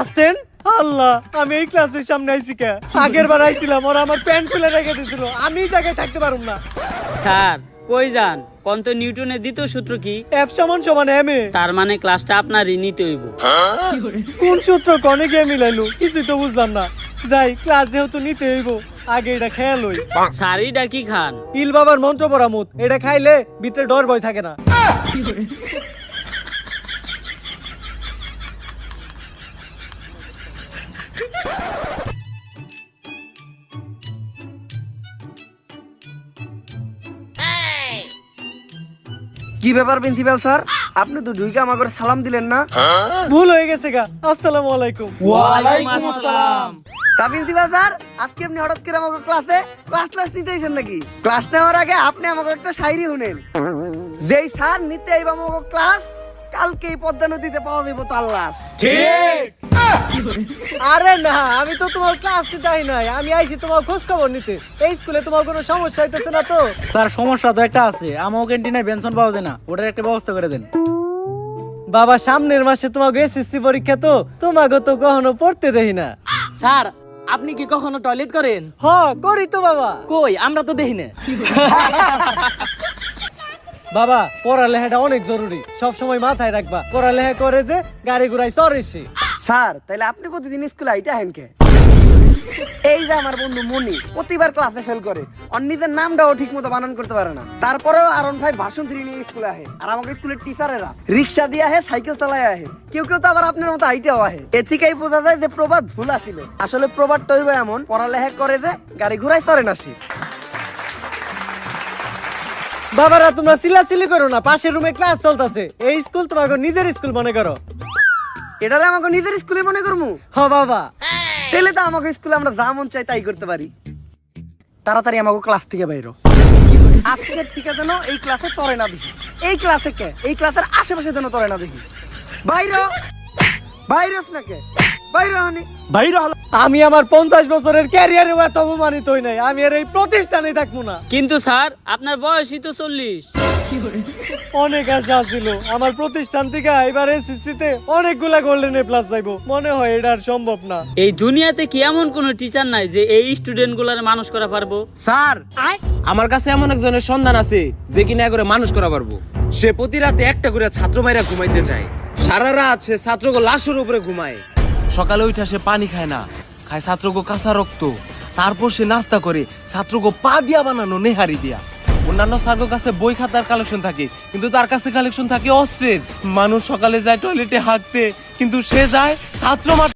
আসতেন আল্লাহ, আমি এই ক্লাসের সামনে আইছি কে? আগের বার আইছিলাম, ওরা আমার প্যান্ট খুলে রেখে দিছিল, আমি এই জায়গায় থাকতে পারুম না। স্যার কই যান? কন্ত নিউটনের দ্বিতীয় সূত্র কি? এফ সমান সমান এম এ। তার মানে ক্লাসটা আপনারই নিতে হইব। কোন সূত্র কনে গিয়ে মিলাইলো কিছুই তো বুঝলাম না। যাই, ক্লাস যেহেতু নিতে হইব, আগে এটা খেয়াল হই। স্যারই ডাকি খান। ইল বাবার মন্ত্র পরামুত, এটা খাইলে ভিতরে ডর ভয় থাকে না। কি ব্যাপার প্রিন্সিপাল স্যার, আপনি তো ঢুইকে আমাকে সালাম দিলেন না? ভুল হয়ে গেছে গা। আসসালামু আলাইকুম। ওয়ালাইকুম আসসালাম। তা প্রিন্সিপাল স্যার, আজকে আপনি হঠাৎ করে আমাকে ক্লাস নিতে আইছেন নাকি? ক্লাস নেওয়ার আগে আপনি আমাকে একটা শায়রি শুনেন। যেই স্যার নিতে আইব আমাকে ক্লাস, কালকে এই পদ্মা নদীতে পাওয়া যাইব তার লাশ। ঠিক। আরে না, আমি তো তোমার ক্লাস নিতে আই নাই, আমি আইছি তোমার খোঁজ খবর নিতে। এই স্কুলে তোমার কোনো সমস্যা হইতেছে না তো? স্যার সমস্যা তো একটা আছে, আমার ক্যান্টিনে বেনশন পাওয়া যায় না, ওটার একটা ব্যবস্থা করে দেন। বাবা, সামনের মাসে তোমাকে এসএসসি পরীক্ষা, তো তোমাকে তো কখনো পড়তে দেই না। স্যার আপনি কি কখনো টয়লেট করেন? হ, করি তো বাবা। কই, আমরা তো দেখি না। বাবা, পড়ালেখাটা অনেক জরুরি, সব সময় মাথায় রাখবা। পড়ালেখা করে যে গাড়ি ঘুরাই চড়েছি। স্যার তাইলে আপনি প্রতিদিন স্কুলে আইটা হেন কে? এই যে আমার বন্ধু মনি প্রতিবার ক্লাসে ফেল করে, ওর নিজের নামটাও ঠিক মতো বানান করতে পারে না, তারপরেও আরন ভাই ভাষণ থ্রি নিয়ে স্কুলে আহে। আর আমাকে স্কুলের টিচারেরা রিক্সা দিয়ে আহে, সাইকেল চালায় আহে, কেউ কেউ তো আবার আপনার মতো আইটাও আহে। এ থেকেই বোঝা যায় যে প্রবাদ ভুল আছিল। আসলে প্রবাদটা হইবে এমন, পড়ালেখা করে যে গাড়ি ঘুরাই চড়ে না সে। বাবারা, তোমরা চিল্লাচিল্লি করো না, পাশের রুমে ক্লাস চলতেছে। এই স্কুল তোমাকে নিজের স্কুল মনে করো। এটারে আমাকে নিজের স্কুলে মনে করবো? হ বাবা। তাহলে তো আমাকে স্কুলে আমরা যা মন চাই তাই করতে পারি। তাড়াতাড়ি আমাকে ক্লাস থেকে বাইরো। আজকের থেকে যেন এই ক্লাসে তরে না দেখি। এই ক্লাসে কে, এই ক্লাসের আশেপাশে যেন তরে না দেখি। বাইরো বাইরস না কে, বাইরো হনি বাইরে হলো। আমি আমার 50 বছরের ক্যারিয়ারে এত অপমানিত হই নাই, আমি আর এই প্রতিষ্ঠানে থাকবো না। কিন্তু স্যার আপনার বয়সই তো 40। অনেক আশা ছিল আমার প্রতিষ্ঠান থেকে এবার এসএসসিতে অনেকগুলা গোল্ডেন এ প্লাস যাইবো, মনে হয় এটা আর সম্ভব না। এই দুনিয়াতে কি এমন কোন টিচার নাই যে এই স্টুডেন্ট গুলার মানুষ করা পারবো? স্যার আমার কাছে এমন একজনের সন্ধান আছে যে কিনা করে মানুষ করা পারবো। সে প্রতি রাতে একটা করে ছাত্র মাইরা ঘুমাইতে চায়, সারা রাত সে ছাত্রকে লাশের উপরে ঘুমায়, সকালে উঠা সে পানি খায় না, খায় ছাত্রকে কাঁচা রক্ত, তারপর সে নাস্তা করে ছাত্রকে পা দিয়া বানানো নেহারি দিয়া। অন্যান্য স্যারের কাছে বই খাতার কালেকশন থাকে, কিন্তু তার কাছে কালেকশন থাকে অস্ত্রের। মানুষ সকালে যায় টয়লেটে হাঁকতে, কিন্তু সে যায় ছাত্র